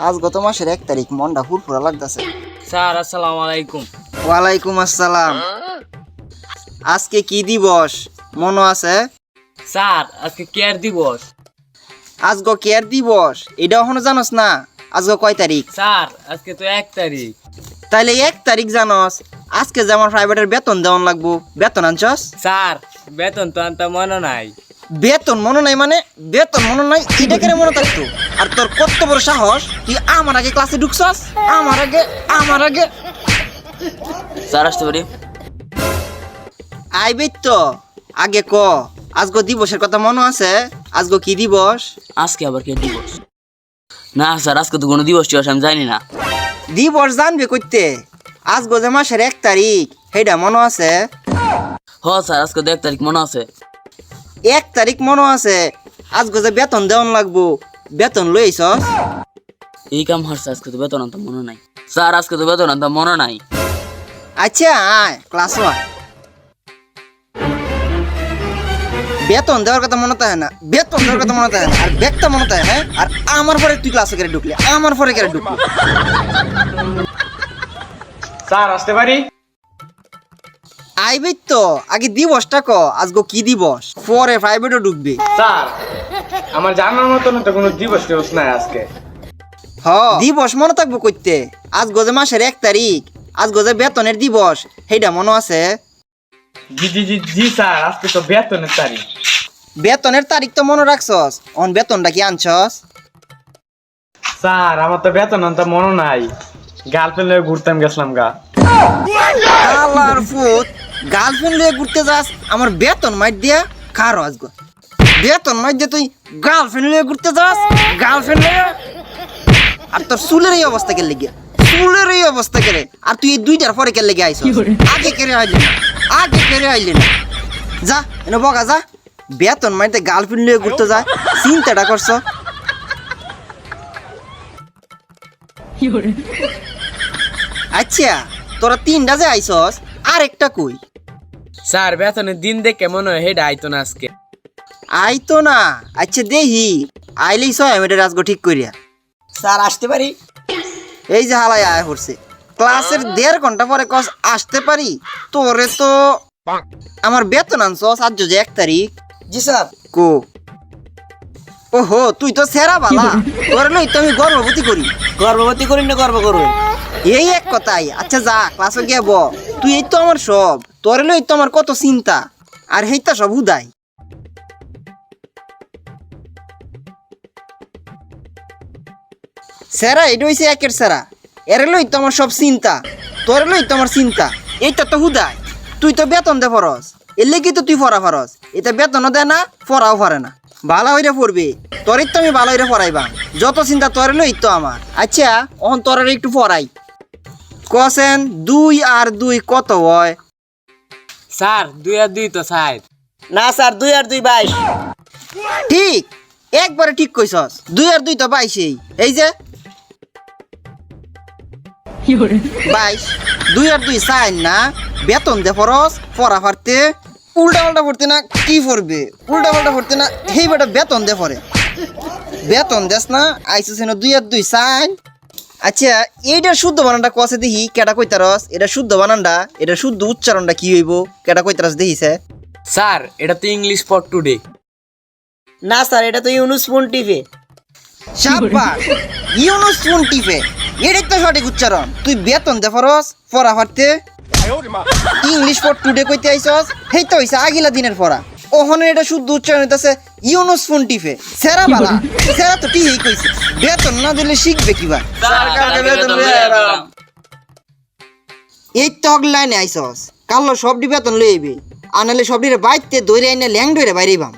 আজ গত মাসের 1 তারিখ, মনটা ফুরফুরা লাগতেছে। স্যার আসসালামু আলাইকুম। ওয়ালাইকুম আসসালাম। আজকে কি দিবস মনে আছে? স্যার আজকে কেয়ার দিবস। আজকে কেয়ার দিবস, এটা এখনো জানোস না? আজকে কয় তারিখ? স্যার আজকে তো 1 তারিখ। তাইলে 1 তারিখ জানোস? আজকে যে আমার প্রাইভেটের বেতন দেওয়ান লাগবো, বেতন আনছস? স্যার বেতন তো আনতে মনে নাই। বেতন মনে নাই মানে? বেতন মনে নাই এটা কেন মনে থাকতো? আর তোর কত বড় সাহস, তুই আমার আগে ক্লাসে ঢুকছস? আমার আগে স্যার আসতে পারি? আইবে তো। আগে ক, আজকে দিবসের কথা মনে আছে? আজকে কি দিবস? আজকে আবার কে দিবস? না স্যার আজকে তো কোনো দিবস টিবস আমি জানি না। দিবস জানবে কইতে? আজকে যে মাসের 1 তারিখ, সেইটা মনে আছে? হ স্যার আজকে তো 1 তারিখ মনে আছে। 1 তারিখ মনে আছে? আজকে যে বেতন দেওয়ান লাগবো, বেতন লই আইছস? এই কাম হারছে, আজকে তো বেতন আনতে মনে নাই। স্যার আজকে তো বেতন আনতে মনে নাই। আচ্ছা আয় ক্লাস ওয়ান। বেতন দেওয়ার কথা মনে থাকে না, বেতন দেওয়ার কথা মনে থাকে না, আর ব্যাগটা মনে থাকে, হ্যাঁ? আর আমার পরে তুই ক্লাসে কেটে ঢুকলি, আমার পরে কেটে ঢুকলি। স্যার আসতে পারি? আইবি তো, আগে দিবসটা ক, আজকে কি দিবস? পরে প্রাইভেটও ঢুকবি। স্যার আমার জানার মতন তো কোনো দিবস টিবস নাই আজকে। হ, দিবস মনে থাকবো কইতে? আজকে যে মাসের 1 তারিখ, আজকে যে বেতনের দিবস, সেইটা মনে আছে? জি জি জি জি স্যার, আজকে তো বেতনের তারিখ। বেতনের তারিখ তো মনে রাখছস, অন বেতনটা কি আনছস? স্যার আমার তো বেতন আনতে মনে নাই, গার্লফ্রেন্ড লয়ে ঘুরতাম গেছিলাম গা। আল্লাহর ফুট, গার্লফ্রেন্ড লয়ে ঘুরতে যাস, আমার বেতন মাইর দিয়া খারো আজকে। বেতন মাইর দিয়ে তুই গার্লফ্রেন্ড লয়ে ঘুরতে যাস, গার্লফ্রেন্ড লয়ে? আর তোর চুলের এই অবস্থা কে লেগে? চুলের এই অবস্থা কেড়ে? আর তুই এই 2টার পরে কে লেগে আইছ? আগে কেড়ে আইলি না, আগে কেড়ে আইলি না। যা এনে বগা যা, বেতন মাইতে গার্লফ্রেন্ড লয়ে ঘুরতে যা, চিন্তাটা করছ? আচ্ছা তোরা 3টা যে আইছস, আরেকটা কই? স্যার বেতনের দিন দেখে মনে হয় হেডা আইতো না আজকে। আইতো না? আচ্ছা দেহি আইলেই 6 মিনিটের আজকে ঠিক করিয়া। স্যার আসতে পারি? এই যে হালাই আয় পড়ছে, ক্লাসের 1.5 ঘন্টা পরে কস আসতে পারি? তোরে তো আমার বেতন আনছস আজ যে 1 তারিখ। জি স্যার। কো ওহো, তুই তো সেরা বালা, তোরে লই তো আমি গর্ভবতী করি। গর্ভবতী করি না গর্ব করুন? এই এক কথাই। আচ্ছা যা ক্লাসে গিয়ে ব, তুই এই তো আমার সব, তোরে লই তো আমার কত চিন্তা, আর হেইতা সব হুদাই। সেরা এটা হইছে একের সেরা, এরে লই তো আমার সব চিন্তা, তোরে লই তো আমার চিন্তা, এইটা তো হুদাই। তুই তো বেতন দে ফরস, এর লেগে তো তুই ফরা ফরস, এটা বেতনও দেয় না, ফরাও ফরে না। ভালো হইরে পড়বি, তোরই তো আমি ভালো হইরে পড়াইবা, যত চিন্তা তোরে লই তো আমার। আচ্ছা অন তোরে একটু পড়াই, কসেন 2 আর 2 কত হয়? স্যার 2 আর 2 তো স্যার। না স্যার, 2 আর 2 22। ঠিক, একবারে ঠিক কইছস, 2 আর 2 তো 22। এই যে 22, 2 আর 2 4 না? বেতন দে ফরস, পড়া ফারতে উল্টা পাল্টা পড়তে না, কি পড়বে? উল্টা পাল্টা পড়তে না, হেই বেটা বেতন দে পরে, বেতন দেস না? আইসিস 2 আর 2 4। আচ্ছা এইটা শুদ্ধ বানানটা কসে দেখি, কেটা কইতারস? এটা শুদ্ধ বানানটা, এটা শুদ্ধ উচ্চারণটা কি হইব? কেটা কইতারস দেখিছে? স্যার এটা তো ইংলিশ ফর টুডে। না স্যার, এটা তো ইউনুস পন্টিফে। শাবাশ, ইউনুস পন্টিফে, এটাই তো সঠিক উচ্চারণ। তুই বেতন দে ফরস, পড়া ফারতে ইংলিশ ফর টুডে কইতে আইছস, হেই তো হইছে আগিলা দিনের পড়া। ওখানে এটা শুদ্ধ উচ্চারণ হইতাছে ইউনুস পন্টিফে। সেরা বালা, সেরা তো ঠিকই কইছে, বেতন না দিলে শিখবে কিবা? এই তো লাইনে আইছস, কালো সবডি বেতন লই আইবে, আনালে সবডিরে বাইতে দইরে আইনা ল্যাং দইরে বাইরে বাম।